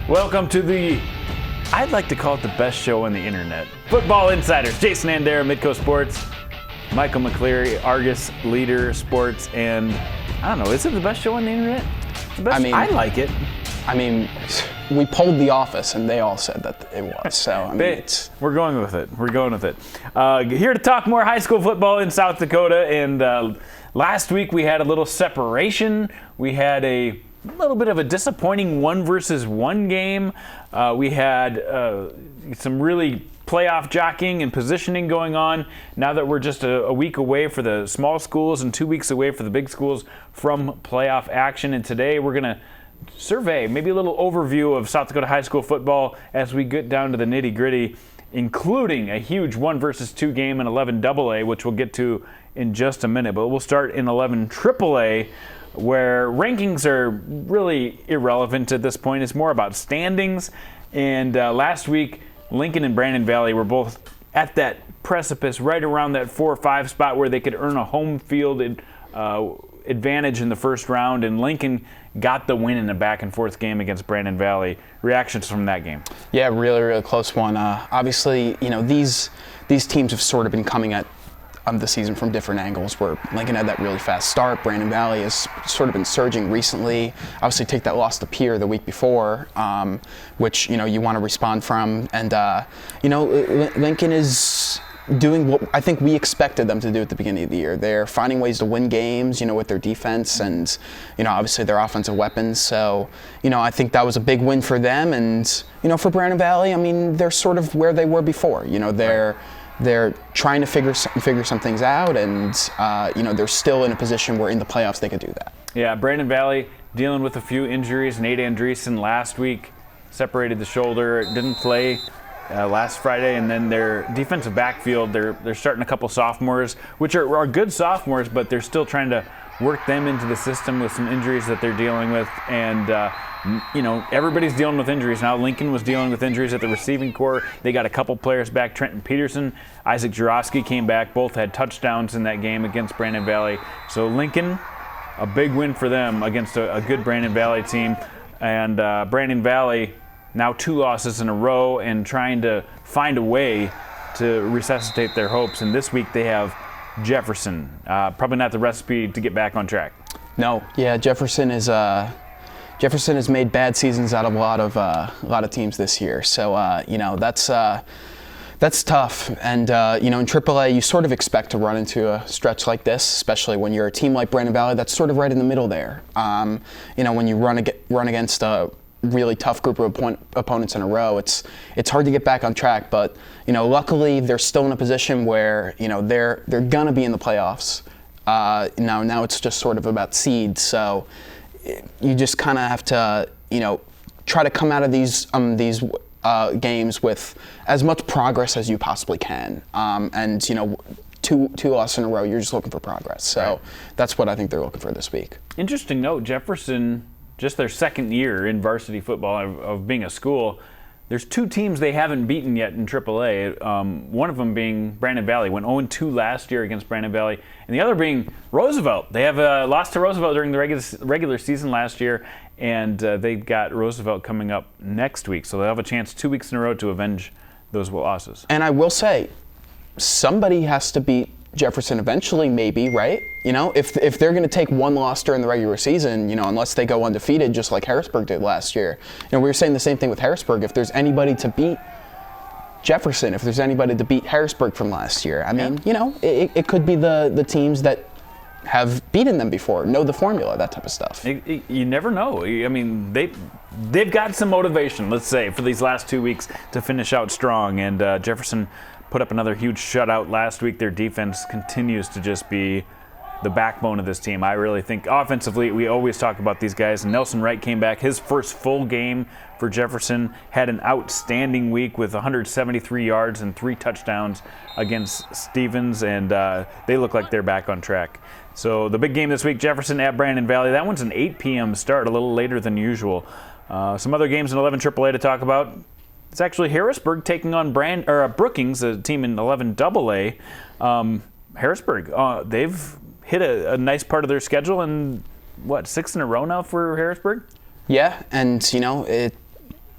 Welcome to I'd like to call it the best show on the internet. Football Insiders, Jason Andera, Midco Sports, Michael McCleary, Argus, Leader Sports, and I don't know, is it the best show on the internet? The best I like it. I mean, we polled The Office, and they all said that it was. So, we're going with it. We're going with it. Here to talk more high school football in South Dakota. And last week we had a little separation. We had a little bit of a disappointing 1-versus-1 game. We had some really playoff jockeying and positioning going on. Now that we're just a week away for the small schools and 2 weeks away for the big schools from playoff action. And today we're going to survey, maybe a little overview of South Dakota high school football as we get down to the nitty-gritty, including a huge 1-versus-2 game in 11 AA, which we'll get to in just a minute. But we'll start in 11 AAA, where rankings are really irrelevant at this point. It's more about standings. And last week, Lincoln and Brandon Valley were both at that precipice right around that 4 or 5 spot where they could earn a home field advantage in the first round, and Lincoln got the win in a back-and-forth game against Brandon Valley. Reactions from that game? Yeah, really, really close one. Obviously, these teams have sort of been coming at the season from different angles, where Lincoln had that really fast start. Brandon Valley has sort of been surging recently. Obviously, take that loss to Pierre the week before, which you want to respond from. And Lincoln is doing what I think we expected them to do at the beginning of the year. They're finding ways to win games, with their defense and, obviously their offensive weapons. So, I think that was a big win for them. And, for Brandon Valley, I mean, they're sort of where they were before. They're trying to figure some things out, and they're still in a position where in the playoffs they could do that. Yeah, Brandon Valley dealing with a few injuries. Nate Andreessen last week separated the shoulder, didn't play last Friday, and then their defensive backfield, they're starting a couple sophomores, which are good sophomores, but they're still trying to work them into the system with some injuries that they're dealing with. And everybody's dealing with injuries now. Lincoln was dealing with injuries at the receiving corps. They got a couple players back. Trenton Peterson, Isaac Jurowski came back. Both had touchdowns in that game against Brandon Valley. So Lincoln, a big win for them against a good Brandon Valley team. And Brandon Valley, now 2 losses in a row and trying to find a way to resuscitate their hopes. And this week they have Jefferson. Probably not the recipe to get back on track. No. Yeah, Jefferson has made bad seasons out of a lot of teams this year. So that's tough. And in AAA, you sort of expect to run into a stretch like this, especially when you're a team like Brandon Valley that's sort of right in the middle there. When you run against a really tough group of opponents in a row, it's hard to get back on track. But luckily they're still in a position where they're gonna be in the playoffs. Now it's just sort of about seeds. So you just kind of have to try to come out of these games with as much progress as you possibly can. And two losses in a row, you're just looking for progress. So right. That's what I think they're looking for this week. Interesting note, Jefferson, just their second year in varsity football of being a school, there's 2 teams they haven't beaten yet in AAA. One of them being Brandon Valley, went 0-2 last year against Brandon Valley, and the other being Roosevelt. They have lost to Roosevelt during the regular season last year, and they've got Roosevelt coming up next week, so they'll have a chance 2 weeks in a row to avenge those losses. And I will say, somebody has to beat Jefferson eventually, maybe, right? If they're going to take 1 loss during the regular season, unless they go undefeated, just like Harrisburg did last year. We were saying the same thing with Harrisburg. If there's anybody to beat Jefferson, if there's anybody to beat Harrisburg from last year, I mean, it could be the teams that have beaten them before, know the formula, that type of stuff. You never know. I mean, they've got some motivation, let's say, for these last 2 weeks to finish out strong. And Jefferson put up another huge shutout last week. Their defense continues to just be the backbone of this team. I really think offensively, we always talk about these guys. Nelson Wright came back. His first full game for Jefferson, had an outstanding week with 173 yards and 3 touchdowns against Stevens, and they look like they're back on track. So the big game this week, Jefferson at Brandon Valley. That one's an 8 p.m. start, a little later than usual. Some other games in 11 AAA to talk about. It's actually Harrisburg taking on Brookings, a team in 11 AA. Harrisburg, they've hit a nice part of their schedule, and 6 in a row now for Harrisburg? Yeah, and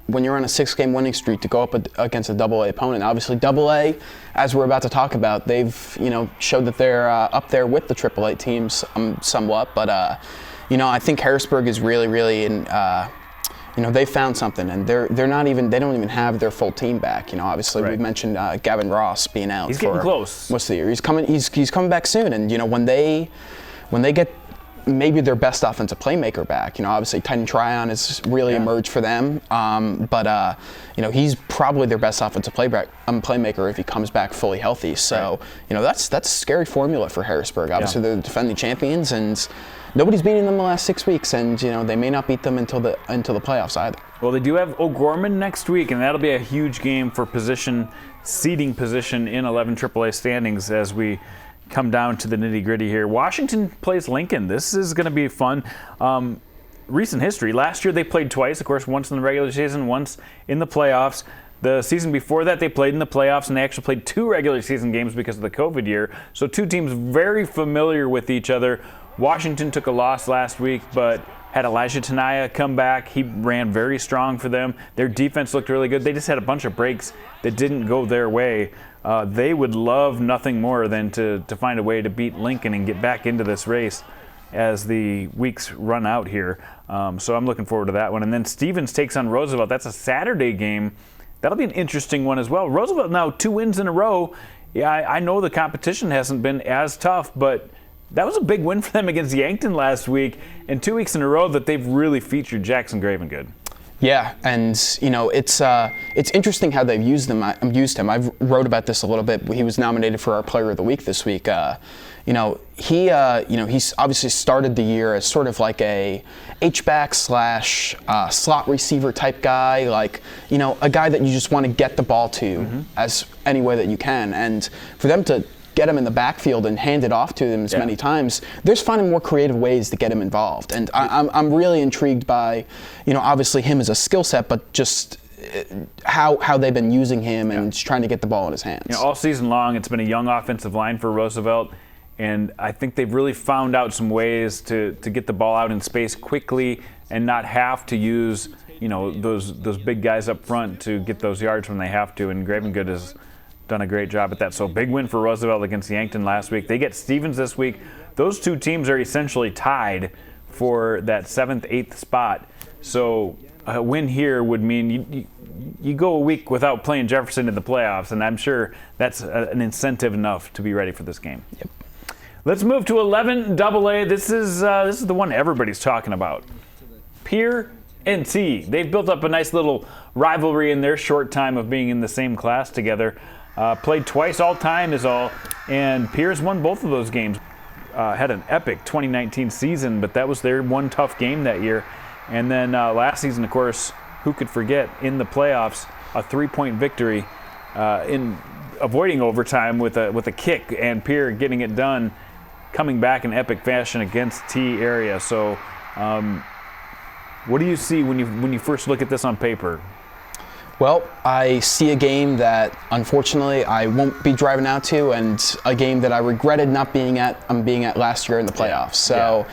when you're on a 6-game winning streak to go up against a AA opponent. Obviously, AA, as we're about to talk about, they've showed that they're up there with the AAA teams somewhat. But I think Harrisburg is really in. They found something, and they don't even have their full team back. Obviously Right. we've mentioned Gavin Ross being out. He's getting close. What's the year? He's coming back soon, and when they get maybe their best offensive playmaker back. Obviously Titan Tryon has really emerged for them, but he's probably their best offensive playmaker if he comes back fully healthy. So that's a scary formula for Harrisburg. Obviously they're the defending champions, and nobody's beaten them the last 6 weeks, and they may not beat them until the playoffs either. Well, they do have O'Gorman next week, and that'll be a huge game for seeding position in 11 AAA standings as we come down to the nitty-gritty here. Washington plays Lincoln. This is going to be fun. Recent history. Last year they played twice, of course, once in the regular season, once in the playoffs. The season before that they played in the playoffs, and they actually played 2 regular season games because of the COVID year. So 2 teams very familiar with each other. Washington took a loss last week, but had Elijah Tenaya come back. He ran very strong for them. Their defense looked really good. They just had a bunch of breaks that didn't go their way. They would love nothing more than to find a way to beat Lincoln and get back into this race as the weeks run out here. So I'm looking forward to that one. And then Stevens takes on Roosevelt. That's a Saturday game. That'll be an interesting one as well. Roosevelt now 2 wins in a row. Yeah, I know the competition hasn't been as tough, but that was a big win for them against Yankton last week, and 2 weeks in a row that they've really featured Jackson Gravengood. Yeah, and it's interesting how they've used him. I've wrote about this a little bit. He was nominated for our Player of the Week this week. He's obviously started the year as sort of like a H-back / slot receiver type guy, like a guy that you just want to get the ball to as any way that you can, and for them to get him in the backfield and hand it off to him as many times, they're finding more creative ways to get him involved. And I'm really intrigued by, obviously him as a skill set, but just how they've been using him and just trying to get the ball in his hands. All season long, it's been a young offensive line for Roosevelt, and I think they've really found out some ways to get the ball out in space quickly and not have to use, those big guys up front to get those yards when they have to, and Gravengood has done a great job at that. So big win for Roosevelt against Yankton last week. They get Stevens this week. Those 2 teams are essentially tied for that 7th, 8th spot. So a win here would mean you go a week without playing Jefferson in the playoffs, and I'm sure that's an incentive enough to be ready for this game. Yep. Let's move to 11 AA. This is the one everybody's talking about. Pierre and T. They've built up a nice little rivalry in their short time of being in the same class together. Played twice all time is all, and Pierre's won both of those games. Had an epic 2019 season, but that was their one tough game that year. And then last season, of course, who could forget, in the playoffs, a 3-point victory in avoiding overtime with a kick, and Pierre getting it done, coming back in epic fashion against T area. So what do you see when you first look at this on paper? Well, I see a game that, unfortunately, I won't be driving out to, and a game that I regretted not being at. I'm being at last year in the playoffs. So,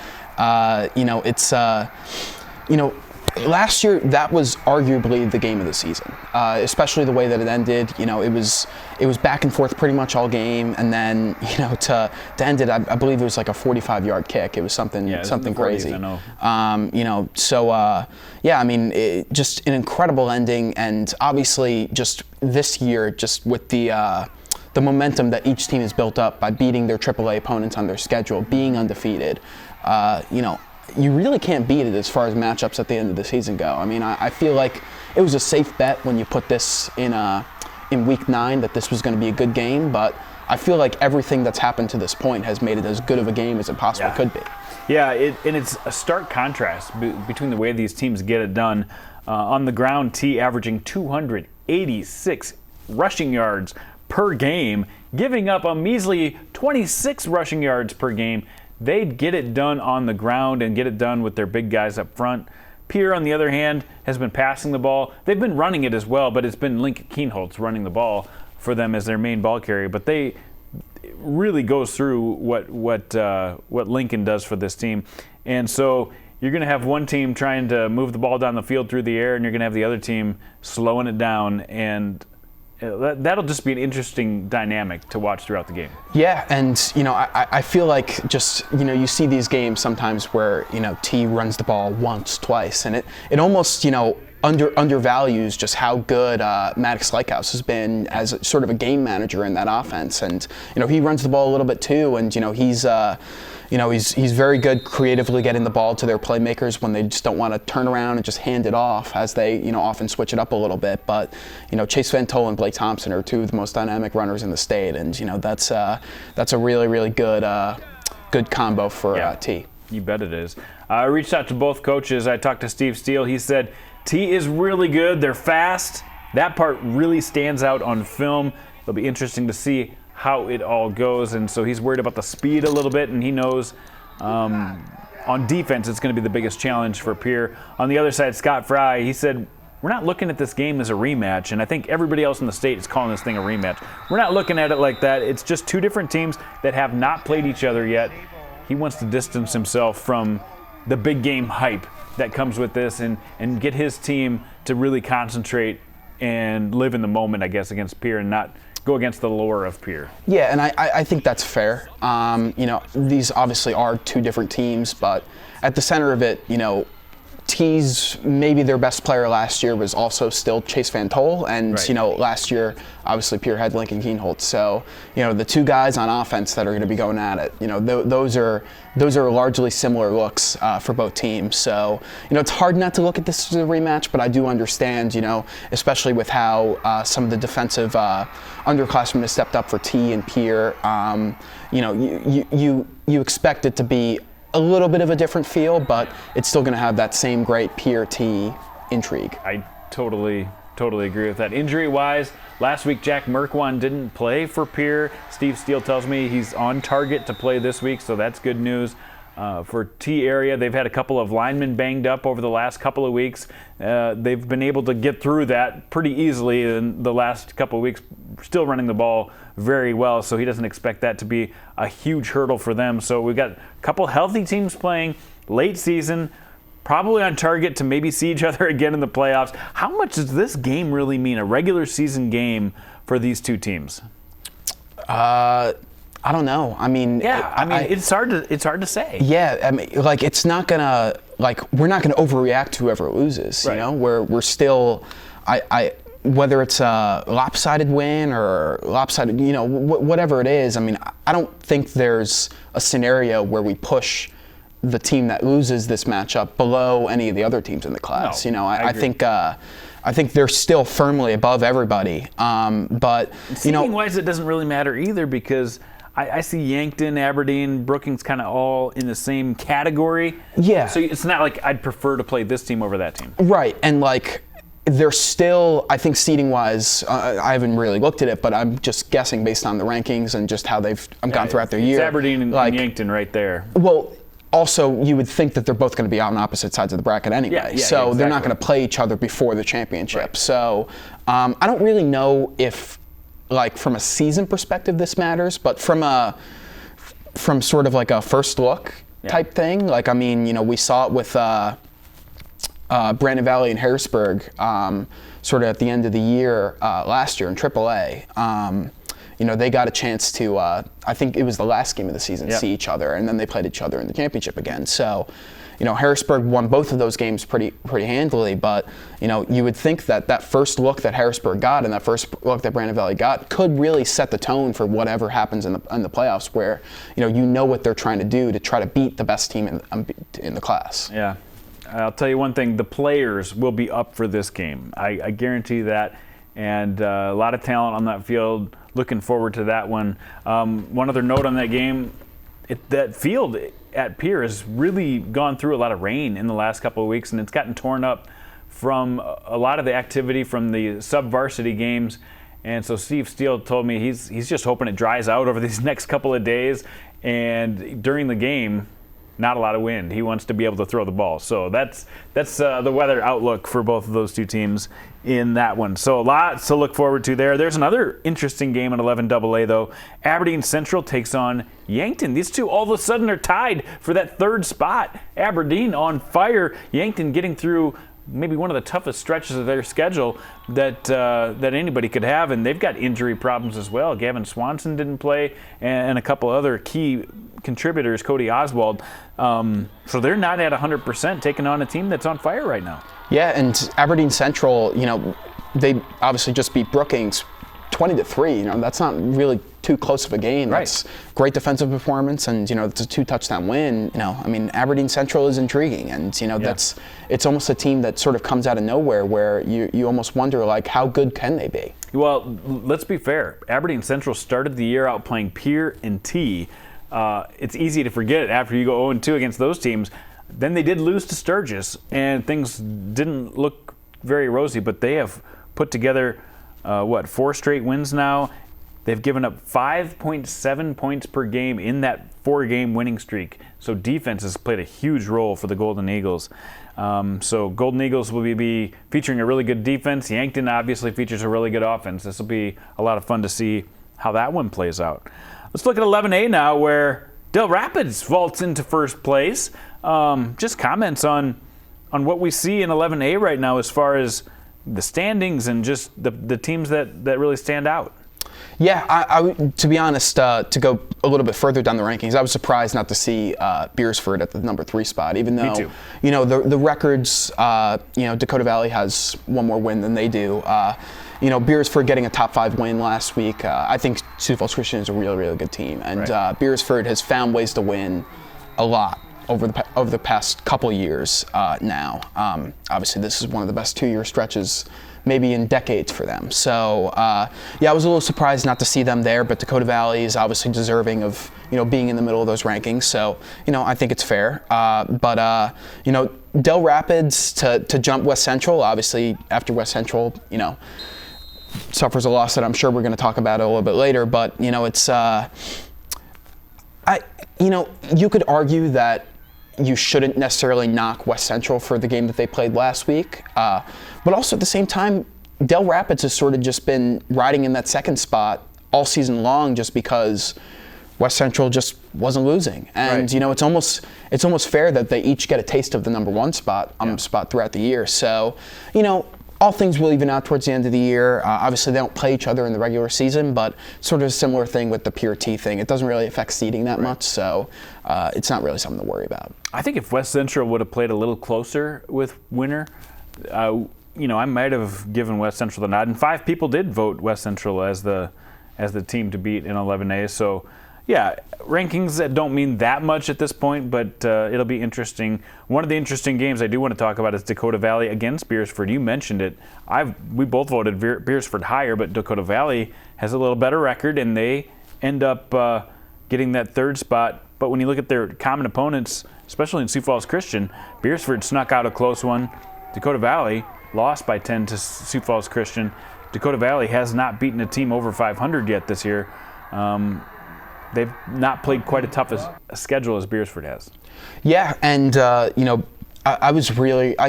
last year that was arguably the game of the season, especially the way that it ended. It was back and forth pretty much all game, and then to end it, I believe it was like a 45-yard kick. It was something crazy. 40s, I know. Just an incredible ending, and obviously just this year, just with the momentum that each team has built up by beating their AAA opponents on their schedule, being undefeated, you really can't beat it as far as matchups at the end of the season go. I feel like it was a safe bet when you put this in week 9 that this was going to be a good game, but I feel like everything that's happened to this point has made it as good of a game as it possibly could be. Yeah, and it's a stark contrast between the way these teams get it done. On the ground, T averaging 286 rushing yards per game, giving up a measly 26 rushing yards per game. They'd get it done on the ground and get it done with their big guys up front. Pierre, on the other hand, has been passing the ball. They've been running it as well, but it's been Lincoln Keenholtz running the ball for them as their main ball carrier. But it really goes through what Lincoln does for this team. And so you're going to have one team trying to move the ball down the field through the air, and you're going to have the other team slowing it down, and that'll just be an interesting dynamic to watch throughout the game. Yeah, and I feel like just you see these games sometimes where T runs the ball once, twice, and it almost undervalues just how good Maddox Lighthouse has been as sort of a game manager in that offense, and he runs the ball a little bit too, and he's very good creatively getting the ball to their playmakers when they just don't want to turn around and just hand it off, as they often switch it up a little bit. But Chase Van Tol and Blake Thompson are two of the most dynamic runners in the state, and that's a really, really good combo for T. You bet it is. I reached out to both coaches. I talked to Steve Steele. He said T is really good. They're fast. That part really stands out on film. It'll be interesting to see how it all goes, and so he's worried about the speed a little bit, and he knows on defense it's going to be the biggest challenge for Pierre. On the other side, Scott Fry, he said, we're not looking at this game as a rematch, and I think everybody else in the state is calling this thing a rematch. We're not looking at it like that. It's just two different teams that have not played each other yet. He wants to distance himself from the big game hype that comes with this and get his team to really concentrate and live in the moment, I guess, against Pierre and not go against the lure of Pierre. Yeah, and I think that's fair. These obviously are two different teams, but at the center of it, T's maybe their best player last year was also still Chase Van Tol, and right. Last year obviously Pierre had Lincoln Keenholtz. So the two guys on offense that are going to be going at it, those are largely similar looks for both teams. So it's hard not to look at this as a rematch, but I do understand, especially with how some of the defensive underclassmen have stepped up for T and Pierre. You expect it to be a little bit of a different feel, but it's still going to have that same great Pierre T intrigue. I totally agree with that. Injury-wise, last week Jack Merkwan didn't play for Pierre. Steve Steele tells me he's on target to play this week, so that's good news. For T area, they've had a couple of linemen banged up over the last couple of weeks. They've been able to get through that pretty easily in the last couple of weeks, still running the ball very well, so he doesn't expect that to be a huge hurdle for them. So we've got a couple healthy teams playing late season, probably on target to maybe see each other again in the playoffs. How much does this game really mean, a regular season game for these two teams? I don't know. I mean, it's hard to say. Yeah, I mean, it's not gonna we're not gonna overreact to whoever loses. Right. We're still, whether it's a lopsided win or lopsided, whatever it is. I mean, I don't think there's a scenario where we push the team that loses this matchup below any of the other teams in the class. No, I think they're still firmly above everybody. But seeding-wise, it doesn't really matter either, because I see Yankton, Aberdeen, Brookings kind of all in the same category. Yeah. So it's not like I'd prefer to play this team over that team. Right, and they're still, I think seeding-wise, I haven't really looked at it, but I'm just guessing based on the rankings and just how they've gone throughout their year. It's Aberdeen and Yankton right there. Well, also, you would think that they're both going to be on opposite sides of the bracket anyway. Yeah, so exactly. They're not going to play each other before the championship. Right. So I don't really know if, from a season perspective, this matters, but from sort of a first look type thing. We saw it with Brandon Valley and Harrisburg sort of at the end of the year last year in AAA. They got a chance to, I think it was the last game of the season, see each other, and then they played each other in the championship again. So, Harrisburg won both of those games pretty handily, but, you would think that first look that Harrisburg got and that first look that Brandon Valley got could really set the tone for whatever happens in the playoffs, where, what they're trying to do to try to beat the best team in the class. Yeah. I'll tell you one thing, the players will be up for this game. I guarantee that. And a lot of talent on that field. Looking forward to that one. One other note on that game, that field at Pierre has really gone through a lot of rain in the last couple of weeks, and it's gotten torn up from a lot of the activity from the sub-varsity games. And so Steve Steele told me he's just hoping it dries out over these next couple of days. And during the game, not a lot of wind. He wants to be able to throw the ball. So that's the weather outlook for both of those two teams in that one. So lots to look forward to there. There's another interesting game in 11AA, though. Aberdeen Central takes on Yankton. These two all of a sudden are tied for that third spot. Aberdeen on fire. Yankton getting through maybe one of the toughest stretches of their schedule that anybody could have, and they've got injury problems as well. Gavin Swanson didn't play, and a couple other key contributors, Cody Oswald. So they're not at 100%, taking on a team that's on fire right now. Yeah, and Aberdeen Central, they obviously just beat Brookings 20-3. That's not really too close of a game. Right. That's great defensive performance, and it's a 2-touchdown win. Aberdeen Central is intriguing, and it's almost a team that sort of comes out of nowhere, where you almost wonder, like, how good can they be? Well, let's be fair. Aberdeen Central started the year out playing Pierre and T. It's easy to forget after you go 0-2 against those teams. Then they did lose to Sturgis, and things didn't look very rosy, but they have put together 4 straight wins now. They've given up 5.7 points per game in that 4-game winning streak. So defense has played a huge role for the Golden Eagles. So Golden Eagles will be featuring a really good defense. Yankton obviously features a really good offense. This will be a lot of fun to see how that one plays out. Let's look at 11A now, where Del Rapids vaults into first place. Just comments on what we see in 11A right now as far as the standings and just the teams that really stand out. Yeah, I to be honest, to go a little bit further down the rankings, I was surprised not to see Beersford at the number 3 spot, even though, Me too. The records, Dakota Valley has one more win than they do. Beersford getting a top 5 win last week. I think Sioux Falls Christian is a really, really good team, and Right. Beersford has found ways to win a lot over the past couple years now. Obviously, this is one of the best 2-year stretches maybe in decades for them. So, I was a little surprised not to see them there, but Dakota Valley is obviously deserving of, being in the middle of those rankings. So, I think it's fair. But Del Rapids to jump West Central, obviously after West Central, suffers a loss that I'm sure we're going to talk about a little bit later. But, it's, you could argue that you shouldn't necessarily knock West Central for the game that they played last week. But also at the same time, Del Rapids has sort of just been riding in that second spot all season long, just because West Central just wasn't losing. And, Right. it's almost fair that they each get a taste of the number 1 spot throughout the year. So, all things will even out towards the end of the year. Obviously, they don't play each other in the regular season, but sort of a similar thing with the Pierre T thing. It doesn't really affect seeding that much, so it's not really something to worry about. I think if West Central would have played a little closer with Winter, I might have given West Central the nod. And 5 people did vote West Central as the team to beat in 11A. So, yeah, rankings that don't mean that much at this point, but it'll be interesting. One of the interesting games I do want to talk about is Dakota Valley against Beersford. You mentioned it. We both voted Beersford higher, but Dakota Valley has a little better record, and they end up getting that 3rd spot. But when you look at their common opponents, especially in Sioux Falls Christian, Beersford snuck out a close one. Dakota Valley lost by 10 to Sioux Falls Christian. Dakota Valley has not beaten a team over 500 yet this year. They've not played quite as tough a schedule as Beersford has. Yeah, and I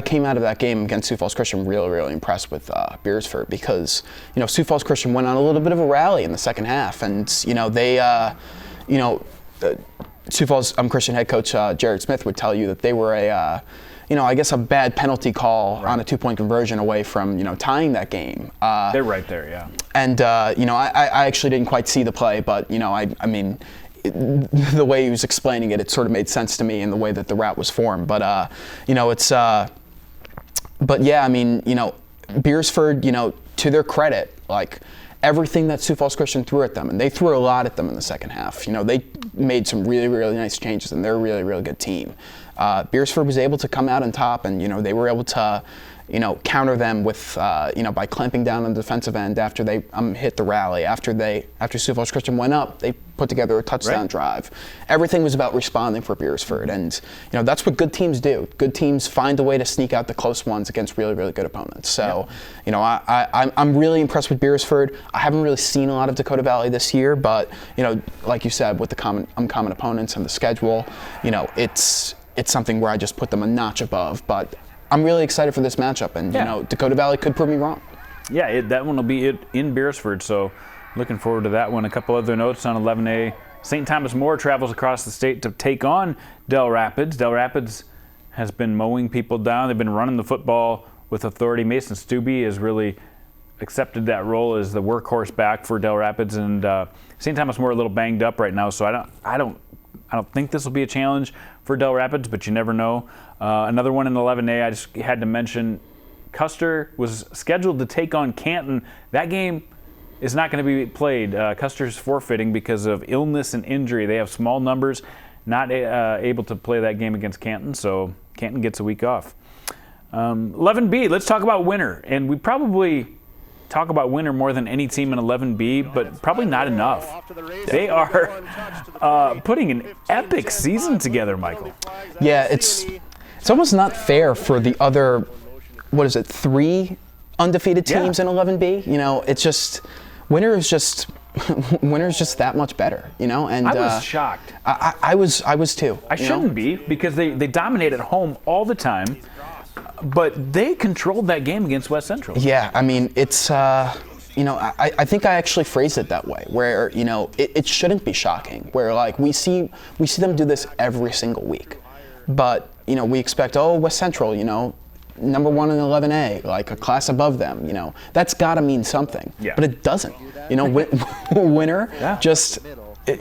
came out of that game against Sioux Falls Christian really, really impressed with Beersford, because Sioux Falls Christian went on a little bit of a rally in the second half, and they Sioux Falls Christian head coach Jared Smith would tell you that they were a bad penalty call on a 2-point conversion away from tying that game. They're right there, yeah. And I actually didn't quite see the play, but the way he was explaining it sort of made sense to me in the way that the route was formed. But Beersford, to their credit, like, everything that Sioux Falls Christian threw at them, and they threw a lot at them in the second half. They made some really, really nice changes, and they're a really, really good team. Beersford was able to come out on top, and they were able to, counter them with, by clamping down on the defensive end after they hit the rally. After Sioux Falls Christian went up, they put together a touchdown drive. Everything was about responding for Beersford, and that's what good teams do. Good teams find a way to sneak out the close ones against really, really good opponents. So, I'm really impressed with Beersford. I haven't really seen a lot of Dakota Valley this year, but like you said, with the uncommon opponents and the schedule, it's something where I just put them a notch above. But I'm really excited for this matchup, and Dakota Valley could prove me wrong. Yeah, that one will be in Beersford, so looking forward to that one. A couple other notes on 11A. St. Thomas More travels across the state to take on Del Rapids. Del Rapids has been mowing people down. They've been running the football with authority. Mason Stubbe has really accepted that role as the workhorse back for Del Rapids, and St. Thomas More a little banged up right now, so I don't think this will be a challenge for Del Rapids, but you never know. Another one in 11A, I just had to mention, Custer was scheduled to take on Canton. That game is not going to be played. Custer's forfeiting because of illness and injury. They have small numbers, not able to play that game against Canton, so Canton gets a week off. 11B, let's talk about Winter. And we probably talk about Winter more than any team in 11B, but probably not enough. They are putting an epic season together, Michael. Yeah, it's almost not fair for the other, 3 undefeated teams in 11B. It's just, Winter is just that much better, and I was shocked. I was too. I shouldn't be, because they dominate at home all the time, but they controlled that game against West Central. Yeah, I mean, it's I think I actually phrased it that way, where it shouldn't be shocking, where like we see them do this every single week, but we expect, West Central, number 1 in 11A, like a class above them, that's got to mean something. Yeah. But it doesn't. Winter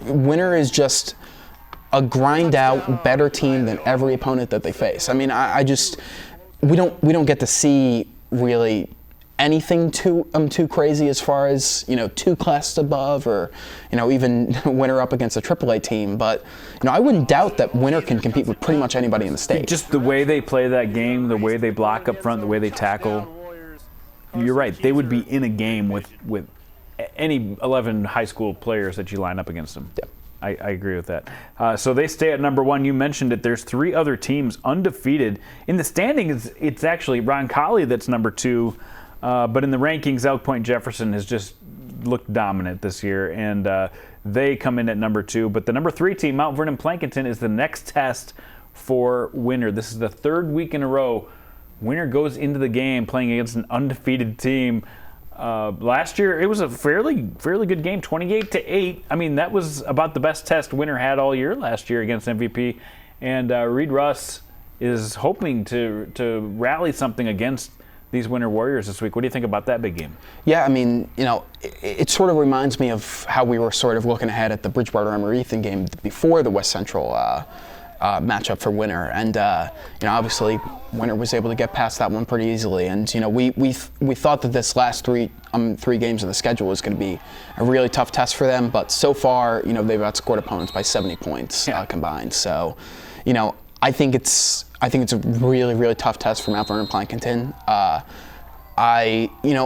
Winter is just a grind out better team than every opponent that they face. I mean, we don't get to see really anything too crazy as far as 2 classes above, or even Winter up against a AAA team. But I wouldn't doubt that Winter can compete with pretty much anybody in the state. Just the way they play that game, the way they block up front, the way they tackle. You're right. They would be in a game with any 11 high school players that you line up against them. Yeah. I agree with that. So they stay at number 1. You mentioned it. There's 3 other teams undefeated. In the standings, it's actually Roncalli that's number 2. But in the rankings, Elk Point Jefferson has just looked dominant this year, and they come in at number 2. But the number 3 team, Mount Vernon Plankinton, is the next test for Winter. This is the 3rd week in a row Winter goes into the game playing against an undefeated team. Last year, it was a fairly good game, 28-8. I mean, that was about the best test Winter had all year last year against MVP. And Reed Russ is hoping to rally something against these Winter Warriors this week. What do you think about that big game? Yeah, I mean, it sort of reminds me of how we were sort of looking ahead at the Bridgewater Emory Ethan game before the West Central matchup for Winter, and obviously Winter was able to get past that one pretty easily. And we thought that this last three games of the schedule was going to be a really tough test for them, but so far they've outscored opponents by 70 points combined. So I think it's a really, really tough test for Mount Vernon Plankinton.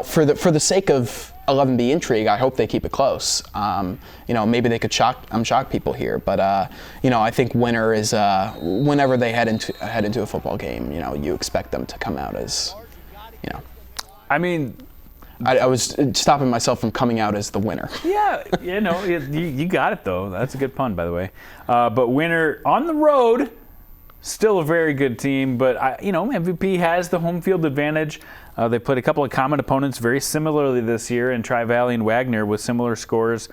For the sake of 11B intrigue, I hope they keep it close. Maybe they could shock people here, but I think Winter is whenever they head into a football game, you expect them to come out as, I mean, I was stopping myself from coming out as the winner. Yeah, you got it though. That's a good pun, by the way. But Winter on the road, still a very good team, but MVP has the home field advantage. They played a couple of common opponents very similarly this year in Tri-Valley and Wagner with similar scores.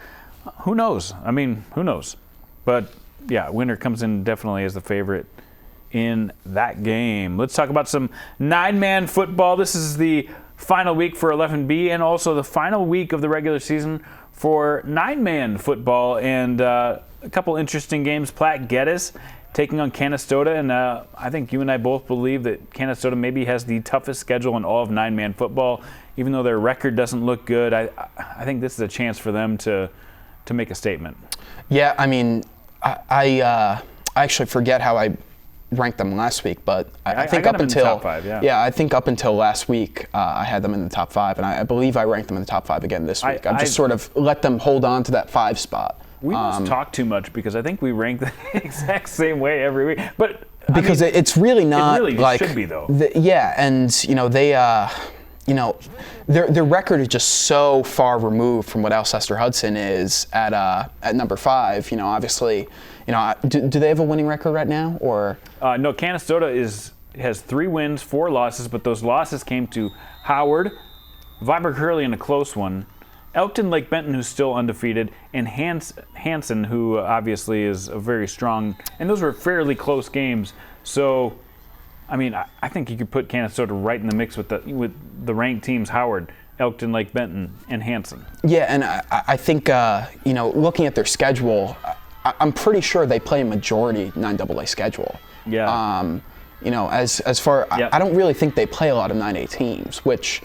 Who knows? I mean, who knows? But yeah, Winter comes in definitely as the favorite in that game. Let's talk about some 9-man football. This is the final week for 11B and also the final week of the regular season for 9-man football, and a couple interesting games. Platte Geddes taking on Canastota, and I think you and I both believe that Canastota maybe has the toughest schedule in all of 9-man football. Even though their record doesn't look good, I think this is a chance for them to make a statement. Yeah, I mean, I actually forget how I ranked them last week, but I think got up them in the until top 5, yeah. I think up until last week I had them in the top 5, and I believe I ranked them in the top 5 again this week. I've just sort of let them hold on to that 5 spot. We must talk too much because I think we rank the exact same way every week. But because it's really not it really like should be though. And they their record is just so far removed from what Alcester Hudson is at number 5. Obviously, do they have a winning record right now or? No, Canastota has 3 wins, 4 losses, but those losses came to Howard, Viber Curley in a close one, Elkton Lake Benton, who's still undefeated, and Hanson, who obviously is a very strong, and those were fairly close games. So, I mean, I think you could put Canastota right in the mix with the ranked teams: Howard, Elkton Lake Benton, and Hanson. Yeah, and I think looking at their schedule, I'm pretty sure they play a majority 9AA schedule. Yeah. As far I don't really think they play a lot of 9A teams, which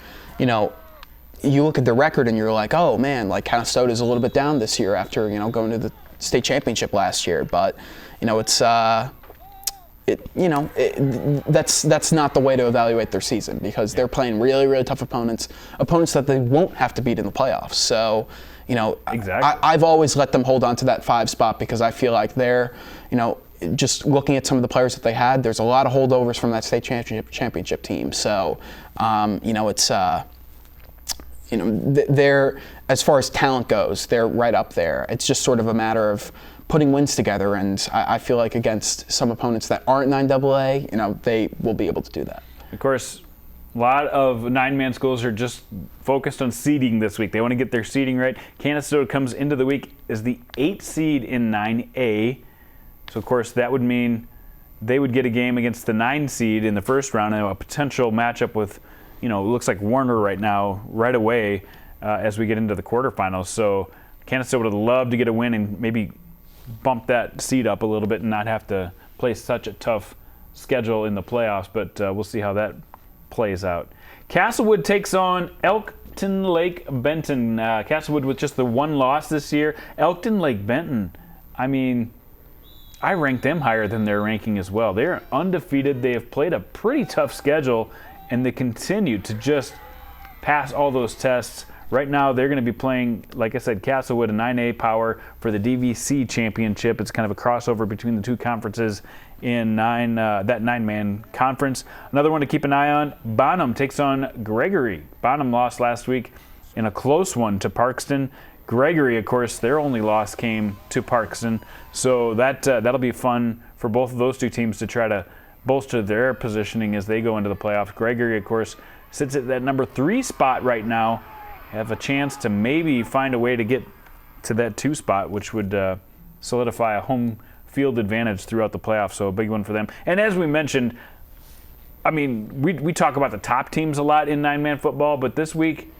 you look at the record and you're like, oh man, like Canastota's a little bit down this year after going to the state championship last year, but it's that's not the way to evaluate their season because they're playing really, really tough opponents that they won't have to beat in the playoffs. So exactly. I've always let them hold on to that 5 spot because I feel like they're just looking at some of the players that they had, there's a lot of holdovers from that state championship team. So it's they're, as far as talent goes, they're right up there. It's just sort of a matter of putting wins together, and I feel like against some opponents that aren't 9AA, they will be able to do that. Of course, a lot of 9-man schools are just focused on seeding this week. They want to get their seeding right. Canastota comes into the week as the 8th seed in 9A. So, of course, that would mean they would get a game against the 9 seed in the first round and a potential matchup with, it looks like Warner right now, right away as we get into the quarterfinals. So Canastota would love to get a win and maybe bump that seed up a little bit and not have to play such a tough schedule in the playoffs, but we'll see how that plays out. Castlewood takes on Elkton Lake Benton. Castlewood with just the 1 loss this year. Elkton Lake Benton, I mean, I rank them higher than their ranking as well. They're undefeated. They have played a pretty tough schedule, and they continue to just pass all those tests. Right now, they're going to be playing, like I said, Castlewood, a 9A power for the DVC championship. It's kind of a crossover between the 2 conferences in that 9-man conference. Another one to keep an eye on, Bonham takes on Gregory. Bonham lost last week in a close one to Parkston. Gregory, of course, their only loss came to Parkston. So that'll be fun for both of those 2 teams to try to bolster their positioning as they go into the playoffs. Gregory, of course, sits at that number 3 spot right now. Have a chance to maybe find a way to get to that 2 spot, which would solidify a home field advantage throughout the playoffs. So a big one for them. And as we mentioned, I mean, we talk about the top teams a lot in 9-man football, but this week,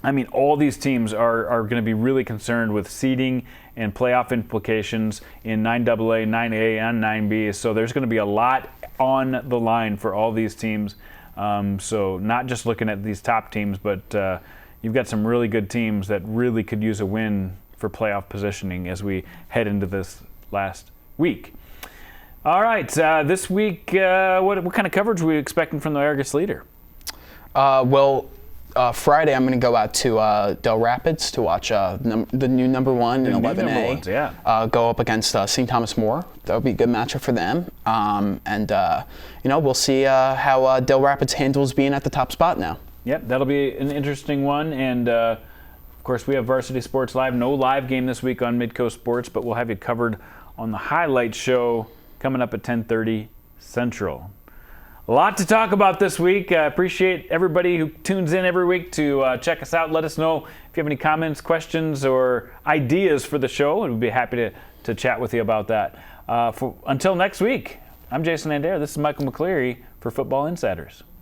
I mean, all these teams are going to be really concerned with seeding and playoff implications in 9AA, 9A, and 9B. So there's going to be a lot on the line for all these teams. So not just looking at these top teams, but you've got some really good teams that really could use a win for playoff positioning as we head into this last week. All right, this week, what kind of coverage are we expecting from the Argus Leader? Friday, I'm going to go out to Del Rapids to watch the new number 1 in 11A go up against St. Thomas More. That would be a good matchup for them. We'll see how Del Rapids handles being at the top spot now. Yep, that'll be an interesting one. And, of course, we have Varsity Sports Live. No live game this week on Midco Sports, but we'll have you covered on the highlight show coming up at 10:30 Central. A lot to talk about this week. I appreciate everybody who tunes in every week to check us out. Let us know if you have any comments, questions, or ideas for the show, and we'd be happy to chat with you about that. Until next week, I'm Jason Andera. This is Michael McCleary for Football Insiders.